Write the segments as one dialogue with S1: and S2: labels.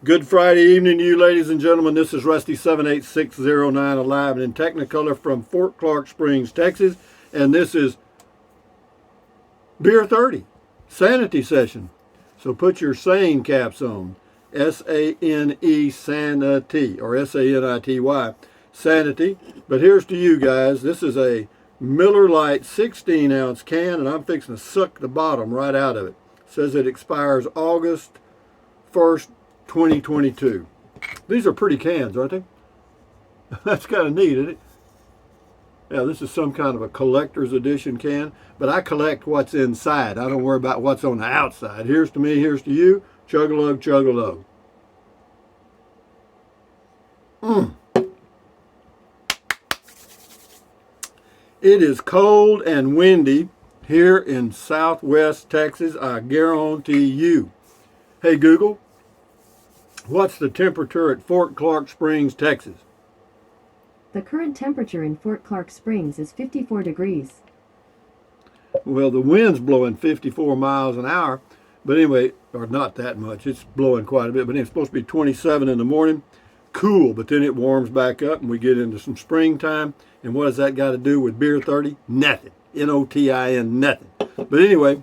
S1: Good Friday evening to you, ladies and gentlemen. This is Rusty 78609 alive and in Technicolor from Fort Clark Springs, Texas. And this is Beer 30, Sanity session. So put your sane caps on. S-A-N-E, Sanity, or S-A-N-I-T-Y, Sanity. But here's to you guys. This is a Miller Lite 16-ounce can, and I'm fixing to suck the bottom right out of it. It says it expires August 1st, 2022. These are pretty cans, aren't they? That's kind of neat, isn't it? Yeah, this is some kind of a collector's edition can, but I collect what's inside. I don't worry about what's on the outside. Here's to me, here's to you. Chug-a-lug, chug-a-lug. It is cold and windy here in southwest Texas, I guarantee you. Hey Google, what's the temperature at Fort Clark Springs, Texas?
S2: The current temperature in Fort Clark Springs is 54 degrees.
S1: Well, the wind's blowing 54 miles an hour, but anyway, or not that much. It's blowing quite a bit, but it's supposed to be 27 in the morning. Cool, but then it warms back up and we get into some springtime. And what has that got to do with Beer 30? Nothing. N-O-T-I-N, nothing. But anyway,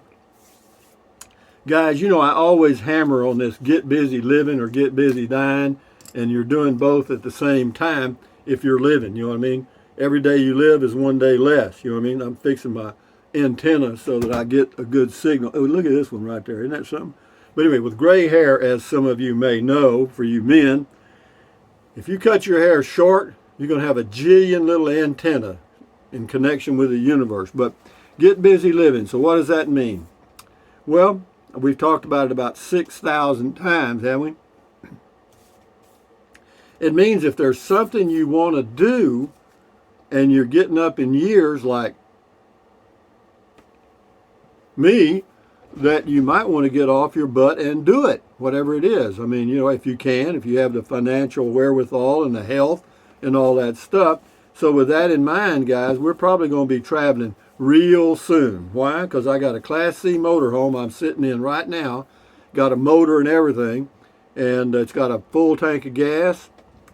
S1: guys, you know I always hammer on this get busy living or get busy dying, and you're doing both at the same time if you're living, you know what I mean? Every day you live is one day less, you know what I mean? I'm fixing my antenna so that I get a good signal. Oh, look at this one right there. Isn't that something? But anyway, with gray hair, as some of you may know, for you men, if you cut your hair short, you're going to have a jillion little antenna in connection with the universe. But get busy living. So what does that mean? Well, we've talked about it about 6,000 times, haven't we? It means if there's something you want to do and you're getting up in years like me, that you might want to get off your butt and do it, whatever it is. I mean, you know, if you can, if you have the financial wherewithal and the health and all that stuff. So with that in mind, guys, we're probably going to be traveling real soon. Why? Because I got a Class C motorhome I'm sitting in right now, got a motor and everything, and it's got a full tank of gas,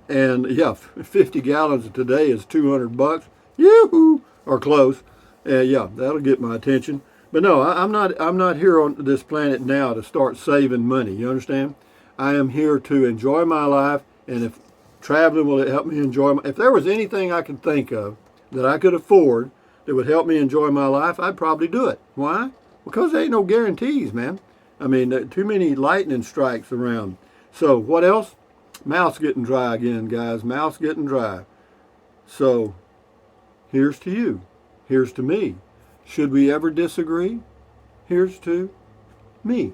S1: and yeah, 50 gallons today is $200. Yoo-hoo! Or close. Yeah, that'll get my attention. But no, I'm not here on this planet now to start saving money. You understand? I am here to enjoy my life, and if traveling will help me enjoy if there was anything I could think of that I could afford that would help me enjoy my life, I'd probably do it. Why? Because there ain't no guarantees, man. I mean, too many lightning strikes around. So what else? Mouth's getting dry again, guys. Mouth's getting dry. So here's to you. Here's to me. Should we ever disagree? Here's to me.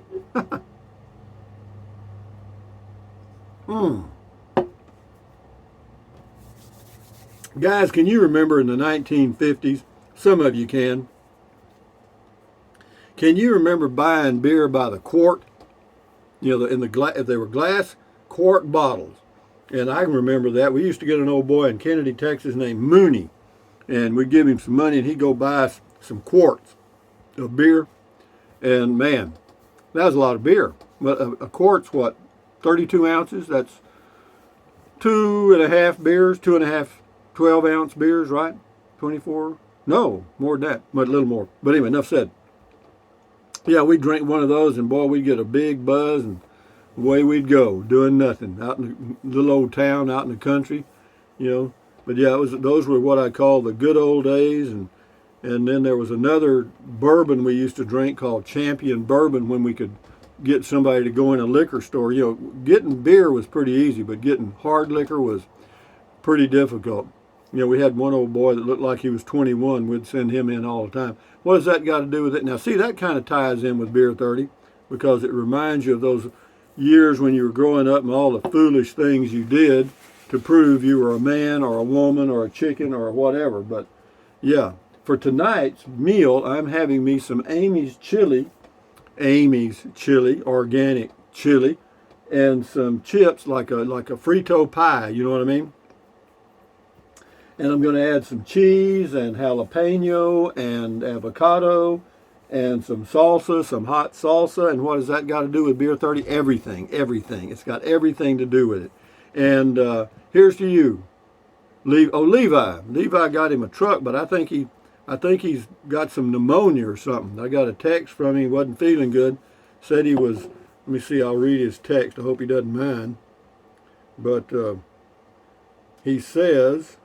S1: Guys, can you remember in the 1950s? Some of you can. Can you remember buying beer by the quart? You know, if they were glass quart bottles. And I can remember that. We used to get an old boy in Kennedy, Texas named Mooney. And we'd give him some money and he'd go buy some quarts of beer. And man, that was a lot of beer. But a quart's what, 32 ounces? That's 2.5 beers, 2.5 12-ounce beers, right? 24? No, more than that, but a little more. But anyway, enough said. Yeah, we'd drink one of those and boy, we'd get a big buzz and away we'd go, doing nothing. Out in the little old town, out in the country, you know. But yeah, those were what I call the good old days. And then there was another bourbon we used to drink called Champion Bourbon when we could get somebody to go in a liquor store. You know, getting beer was pretty easy, but getting hard liquor was pretty difficult. You know, we had one old boy that looked like he was 21. We'd send him in all the time. What has that got to do with it? Now, see, that kind of ties in with Beer 30 because it reminds you of those years when you were growing up and all the foolish things you did to prove you were a man or a woman or a chicken or whatever. But, yeah, for tonight's meal, I'm having me some Amy's chili, organic chili, and some chips like a Frito pie, you know what I mean? And I'm going to add some cheese and jalapeno and avocado and some salsa, some hot salsa. And what has that got to do with Beer 30? Everything, everything. It's got everything to do with it. And here's to you, Levi. Levi got him a truck, but I think he's got some pneumonia or something. I got a text from him. He wasn't feeling good. Said he was. Let me see. I'll read his text. I hope he doesn't mind. But he says,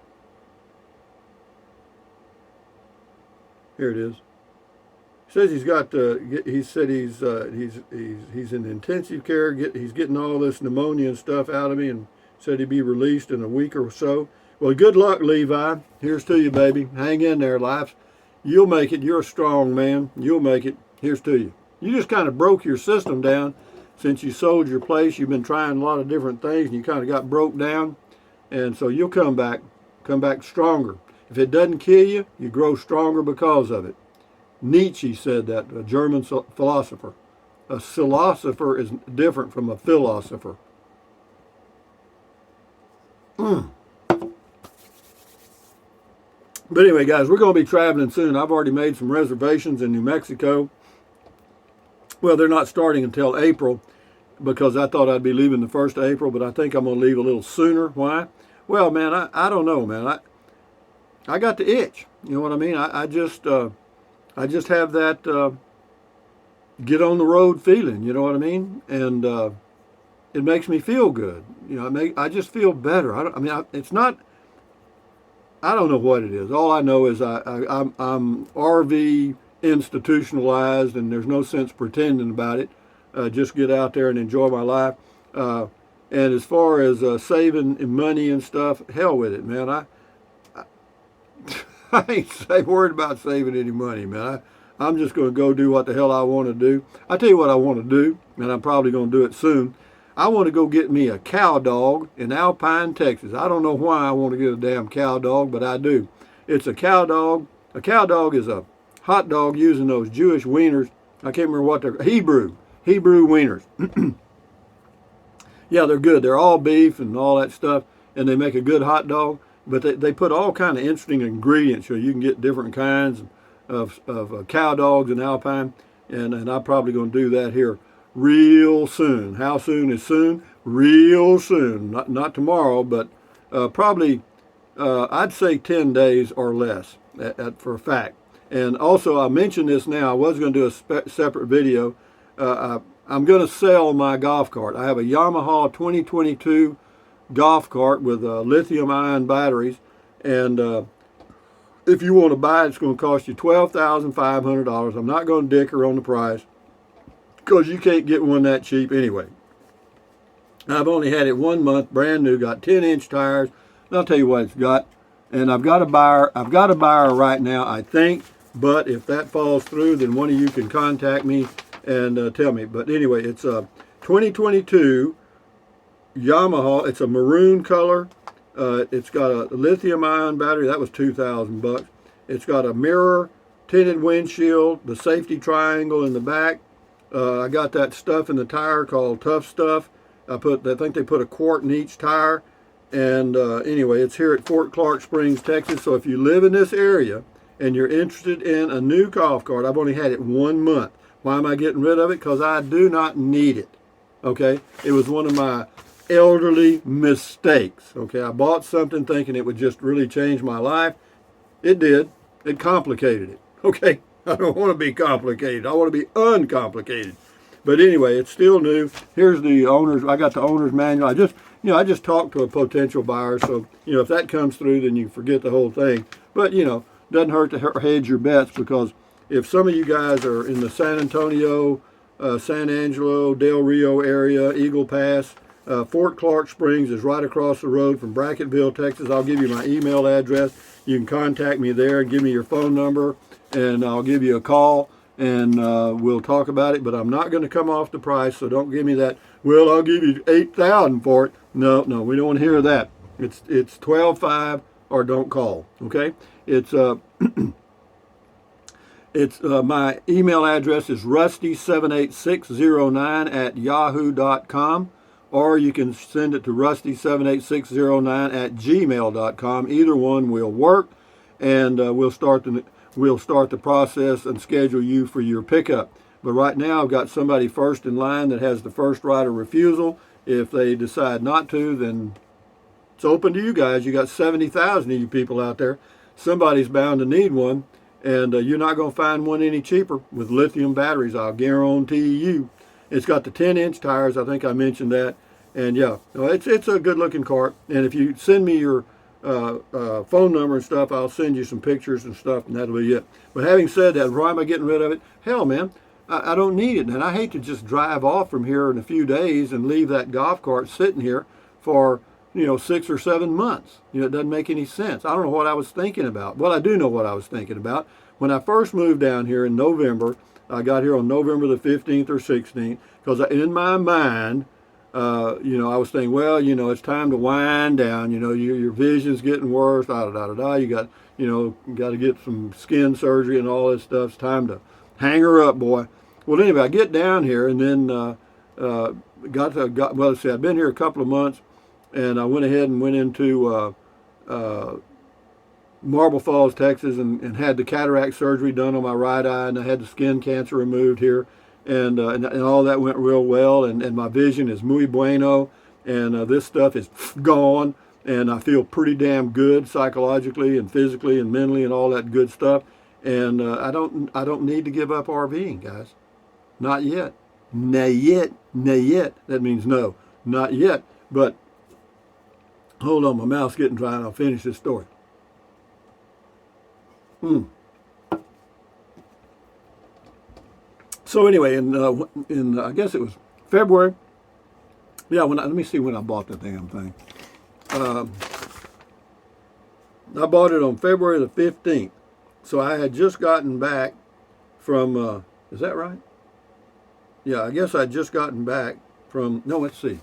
S1: here it is. He says he's got. He said he's in intensive care. He's getting all this pneumonia and stuff out of me, and said he'd be released in a week or so. Well, good luck, Levi. Here's to you, baby. Hang in there, life. You'll make it. You're a strong man. You'll make it. Here's to you. You just kind of broke your system down since you sold your place. You've been trying a lot of different things, and you kind of got broke down. And so you'll come back stronger. If it doesn't kill you, you grow stronger because of it. Nietzsche said that, a German philosopher. A philosopher is different from a philosopher. But anyway, guys, we're going to be traveling soon. I've already made some reservations in New Mexico. Well, they're not starting until April because I thought I'd be leaving the 1st of April, but I think I'm going to leave a little sooner. Why? Well, man, I don't know, man. I got the itch. You know what I mean? I just have that get on the road feeling. You know what I mean? And it makes me feel good. You know, I just feel better. It's not. I don't know what it is. All I know is I'm RV institutionalized, and there's no sense pretending about it. Just get out there and enjoy my life. And as far as saving money and stuff, hell with it, man. I ain't worried about saving any money, man. I'm just going to go do what the hell I want to do. I tell you what I want to do, and I'm probably going to do it soon. I want to go get me a cow dog in Alpine, Texas. I don't know why I want to get a damn cow dog, but I do. It's a cow dog. A cow dog is a hot dog using those Jewish wieners. I can't remember what they're, Hebrew wieners. Yeah, they're good. They're all beef and all that stuff, and they make a good hot dog. But they put all kind of interesting ingredients so you can get different kinds of cow dogs in Alpine, and I'm probably going to do that here real soon. How soon is soon? Real soon. Not tomorrow, but probably I'd say 10 days or less for a fact. And also, I mentioned this now. I was going to do a separate video. I'm going to sell my golf cart. I have a Yamaha 2022 golf cart with lithium-ion batteries, and if you want to buy it, it's going to cost you $12,500. I'm not going to dicker on the price because you can't get one that cheap anyway. I've only had it 1 month, brand new, got 10-inch tires. And I'll tell you what it's got, and I've got a buyer right now, I think. But if that falls through, then one of you can contact me and tell me. But anyway, it's a 2022 Yamaha. It's a maroon color. It's got a lithium-ion battery. That was $2,000. It's got a mirror, tinted windshield, the safety triangle in the back. I got that stuff in the tire called Tough Stuff. I think they put a quart in each tire. And anyway, it's here at Fort Clark Springs, Texas. So if you live in this area and you're interested in a new golf cart, I've only had it 1 month. Why am I getting rid of it? Because I do not need it. Okay? It was one of my elderly mistakes. Okay? I bought something thinking it would just really change my life. It did. It complicated it. Okay? I don't want to be complicated. I want to be uncomplicated. But anyway, it's still new. Here's the owner's. I got the owner's manual. I just talked to a potential buyer. So, if that comes through, then you forget the whole thing. But, doesn't hurt to hedge your bets, because if some of you guys are in the San Antonio, San Angelo, Del Rio area, Eagle Pass, Fort Clark Springs is right across the road from Bracketville, Texas. I'll give you my email address. You can contact me there and give me your phone number, and I'll give you a call, and we'll talk about it. But I'm not going to come off the price, so don't give me that, well, I'll give you $8,000 for it. No, we don't want to hear that. It's $12,500 or don't call, okay? It's my email address is rusty78609@yahoo.com, or you can send it to rusty78609@gmail.com. Either one will work, and we'll start we'll start the process and schedule you for your pickup. But right now, I've got somebody first in line that has the first right of refusal. If they decide not to, then it's open to you guys. You got 70,000 of you people out there. Somebody's bound to need one, and you're not going to find one any cheaper with lithium batteries. I'll guarantee you. It's got the 10-inch tires. I think I mentioned that. And yeah, it's a good-looking cart. And if you send me your phone number and stuff, I'll send you some pictures and stuff, and that'll be it. But having said that, why am I getting rid of it? Hell, man, I don't need it. And I hate to just drive off from here in a few days and leave that golf cart sitting here for 6 or 7 months. It doesn't make any sense. I don't know what I was thinking about. Well, I do know what I was thinking about. When I first moved down here in November, I got here on November the 15th or 16th, because in my mind, I was thinking, well, it's time to wind down. Your vision's getting worse. You got, got to get some skin surgery and all this stuff. It's time to hang her up, boy. Well, anyway, I get down here and then I've been here a couple of months, and I went ahead and went into Marble Falls, Texas, and had the cataract surgery done on my right eye, and I had the skin cancer removed here, and all that went real well, and my vision is muy bueno, and this stuff is gone, and I feel pretty damn good psychologically and physically and mentally and all that good stuff, and I don't need to give up RVing, guys, not yet, not yet. That means no, not yet. But hold on, my mouth's getting dry, and I'll finish this story. So anyway, in I guess it was February. Yeah, let me see when I bought the damn thing. I bought it on February the 15th. So I had just gotten back from, is that right? Yeah, I guess I'd just gotten back from, no, let's see.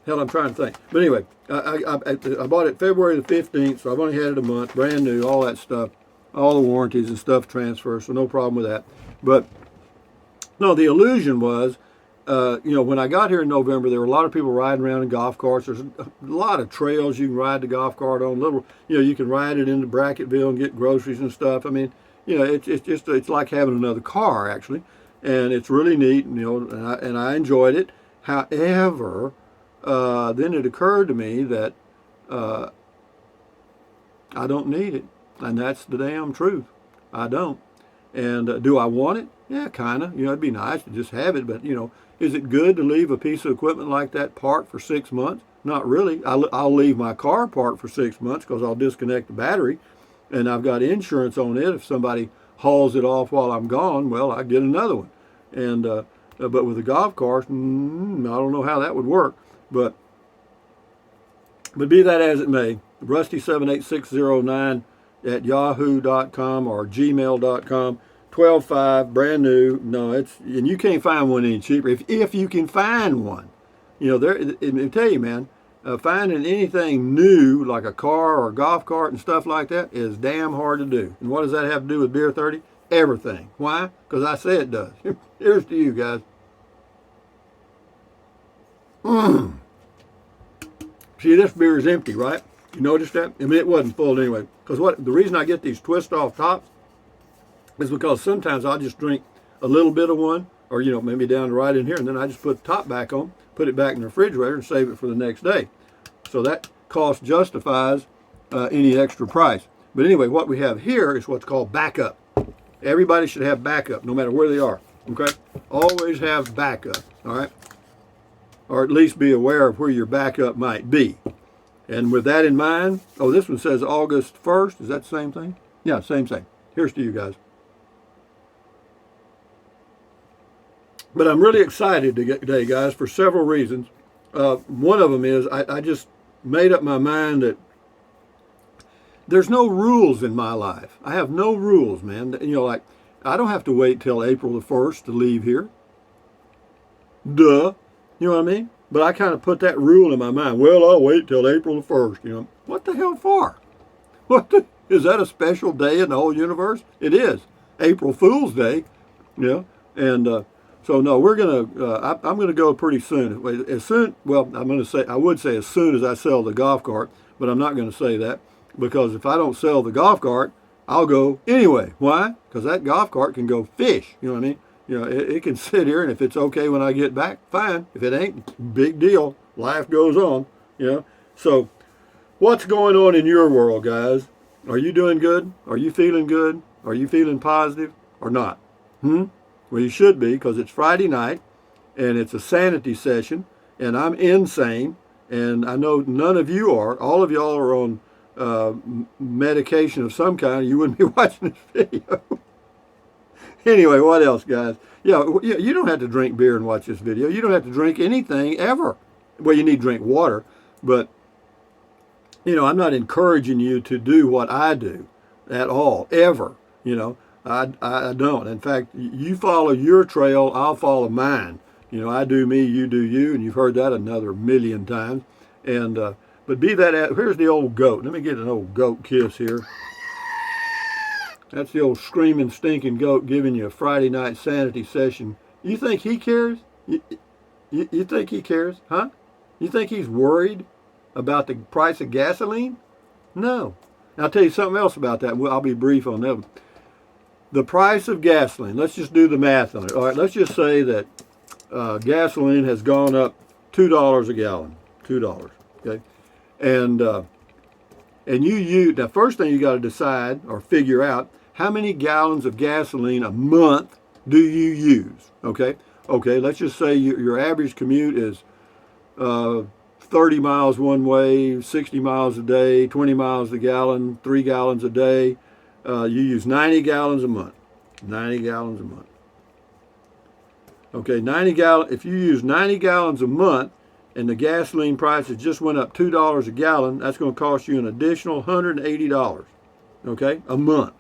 S1: Hell, I'm trying to think. But anyway, I bought it February the 15th, so I've only had it a month, brand new, all that stuff, all the warranties and stuff transfer, so no problem with that. But, no, the illusion was, when I got here in November, there were a lot of people riding around in golf carts. There's a lot of trails you can ride the golf cart on. You can ride it into Bracketville and get groceries and stuff. I mean, it's like having another car, actually. And it's really neat, and I enjoyed it. However, then it occurred to me that I don't need it, and that's the damn truth. I don't. And do I want it? Yeah, kind of. It'd be nice to just have it, but is it good to leave a piece of equipment like that parked for 6 months? Not really. I'll leave my car parked for 6 months because I'll disconnect the battery, and I've got insurance on it. If somebody hauls it off while I'm gone, well, I get another one. And but with a golf cart, I don't know how that would work. But be that as it may, Rusty78609 at yahoo.com or gmail.com, 12.5, brand new. No, and you can't find one any cheaper. If you can find one, I tell you, man, finding anything new like a car or a golf cart and stuff like that is damn hard to do. And what does that have to do with Beer 30? Everything. Why? Because I say it does. Here's to you guys. See, this beer is empty, right? You notice that? I mean, it wasn't full anyway. Because the reason I get these twist off tops is because sometimes I'll just drink a little bit of one, or maybe down right in here, and then I just put the top back on, put it back in the refrigerator, and save it for the next day. So that cost justifies any extra price. But anyway, what we have here is what's called backup. Everybody should have backup, no matter where they are. Okay? Always have backup. All right? Or at least be aware of where your backup might be. And with that in mind, this one says August 1st. Is that the same thing? Yeah, same thing. Here's to you guys. But I'm really excited today, guys, for several reasons. One of them is I just made up my mind that there's no rules in my life. I have no rules, man. Like, I don't have to wait till April the 1st to leave here. Duh. You know what I mean? But I kind of put that rule in my mind. Well, I'll wait till April the 1st, What the hell for? Is that a special day in the whole universe? It is. April Fool's Day, And so, no, we're going to, I'm going to go pretty soon. I would say as soon as I sell the golf cart, but I'm not going to say that. Because if I don't sell the golf cart, I'll go anyway. Why? Because that golf cart can go fish. You know what I mean? You know, it can sit here, and if it's okay when I get back, fine. If it ain't, big deal. Life goes on. You know. So, what's going on in your world, guys? Are you doing good? Are you feeling good? Are you feeling positive or not? Well, you should be, because it's Friday night, and it's a sanity session, and I'm insane, and I know none of you are. All of y'all are on medication of some kind. You wouldn't be watching this video. Anyway, what else, guys? Yeah, you don't have to drink beer and watch this video. You don't have to drink anything ever. Well, you need to drink water, but you know, I'm not encouraging you to do what I do at all, ever. You know, I don't. In fact, you follow your trail, I'll follow mine. You know, I do me, you do you, and you've heard that another million times. And but be that as, here's the old goat. Let me get an old goat kiss here. That's the old screaming, stinking goat giving you a Friday night sanity session. You think he cares? You think he cares? Huh? You think he's worried about the price of gasoline? No. I'll tell you something else about that. I'll be brief on them. The price of gasoline, let's just do the math on it. All right, let's just say that gasoline has gone up $2 a gallon. $2, okay? And you use, the first thing you got to decide or figure out, how many gallons of gasoline a month do you use? Okay? Okay, let's just say your average commute is 30 miles one way, 60 miles a day, 20 miles a gallon, 3 gallons a day. You use 90 gallons a month. 90 gallons a month. Okay, if you use 90 gallons a month and the gasoline prices just went up $2 a gallon, that's going to cost you an additional $180, okay, a month.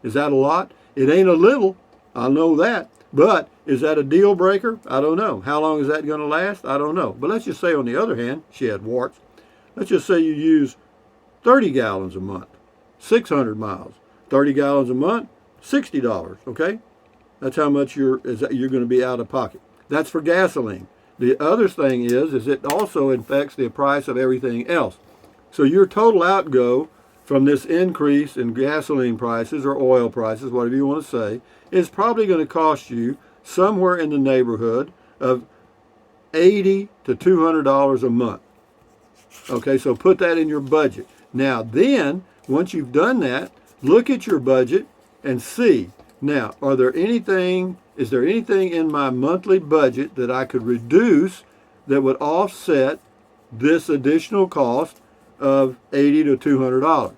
S1: Is that a lot? It ain't a little, I know that. But is that a deal breaker? I don't know. How long is that going to last? I don't know. But let's just say, on the other hand, she had warts. Let's just say you use 30 gallons a month, 600 miles. 30 gallons a month, $60, okay? That's how much you're going to be out of pocket. That's for gasoline. The other thing is it also affects the price of everything else. So your total outgo from this increase in gasoline prices or oil prices, whatever you want to say, is probably going to cost you somewhere in the neighborhood of $80 to $200 a month. Okay, so put that in your budget. Now then, once you've done that, look at your budget and see, now, is there anything in my monthly budget that I could reduce that would offset this additional cost of $80 to $200?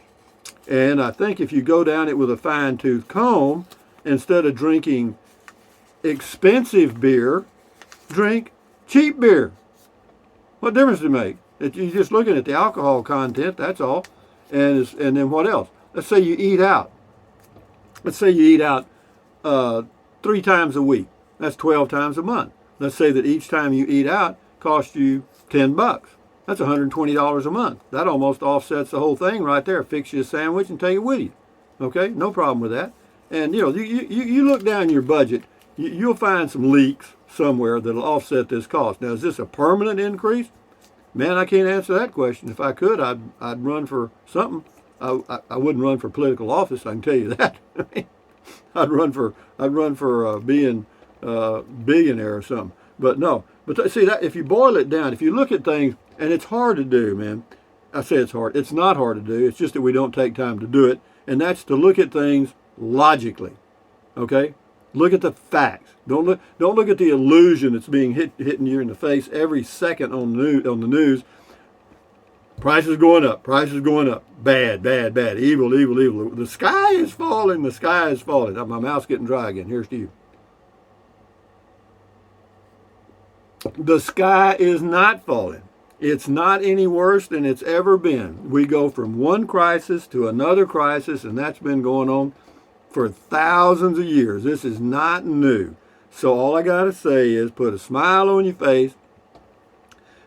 S1: And I think if you go down it with a fine-tooth comb, instead of drinking expensive beer, drink cheap beer. What difference does it make? You're just looking at the alcohol content, that's all. And then what else? Let's say you eat out. Let's say you eat out 3 times a week. That's 12 times a month. Let's say that each time you eat out costs you $10. That's $120 a month. That almost offsets the whole thing right there. Fix you a sandwich and take it with you. Okay, no problem with that. And you know, you look down your budget, you'll find some leaks somewhere that'll offset this cost. Now, is this a permanent increase? Man, I can't answer that question. If I could, I'd run for something. I wouldn't run for political office, I can tell you that. I'd run for being a billionaire or something. But no. But see, that if you boil it down, if you look at things, and it's hard to do, man. I say it's hard. It's not hard to do. It's just that we don't take time to do it. And that's to look at things logically. Okay? Look at the facts. Don't look at the illusion that's being hitting you in the face every second on the news. Prices going up. Prices going up. Bad, bad, bad. Evil, evil, evil. The sky is falling. The sky is falling. My mouth's getting dry again. Here's to you. The sky is not falling. It's not any worse than it's ever been. We go from one crisis to another crisis, and that's been going on for thousands of years. This is not new. So all I got to say is put a smile on your face,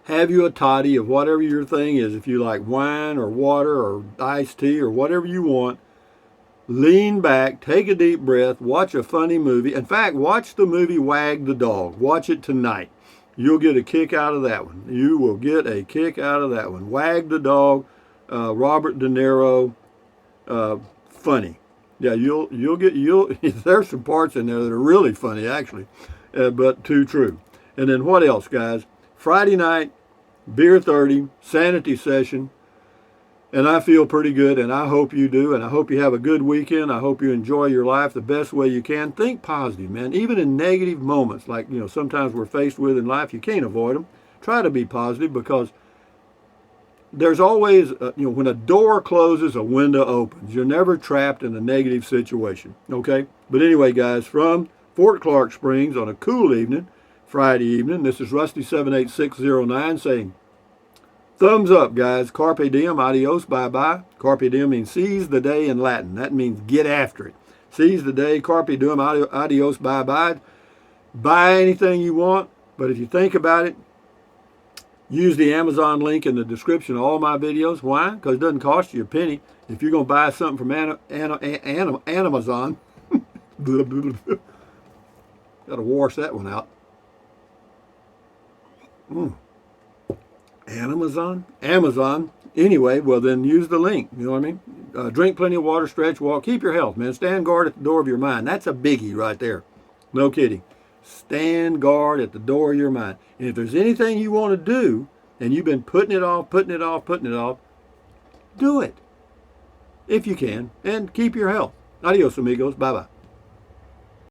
S1: have you a toddy of whatever your thing is. If you like wine or water or iced tea or whatever you want, lean back, take a deep breath, watch a funny movie. In fact, watch the movie Wag the Dog. Watch it tonight. You'll get a kick out of that one. You will get a kick out of that one. Wag the Dog, Robert De Niro, funny. Yeah, you'll there's some parts in there that are really funny actually, but too true. And then what else, guys? Friday night, beer 30, sanity session, and I feel pretty good, and I hope you do, and I hope you have a good weekend. I hope you enjoy your life the best way you can. Think positive, man. Even in negative moments, like sometimes we're faced with in life, you can't avoid them. Try to be positive because there's always, when a door closes, a window opens. You're never trapped in a negative situation, okay? But anyway, guys, from Fort Clark Springs on a cool evening, Friday evening, this is Rusty78609 saying, thumbs up, guys. Carpe diem, adios, bye-bye. Carpe diem means seize the day in Latin. That means get after it. Seize the day, carpe diem, adios, bye-bye. Buy anything you want, but if you think about it, use the Amazon link in the description of all my videos. Why? Because it doesn't cost you a penny. If you're going to buy something from Amazon, got to wash that one out. Amazon. Anyway, well then use the link. You know what I mean? Drink plenty of water, stretch, walk, keep your health, man. Stand guard at the door of your mind. That's a biggie right there. No kidding. Stand guard at the door of your mind. And if there's anything you want to do, and you've been putting it off, do it. If you can. And keep your health. Adios, amigos. Bye-bye.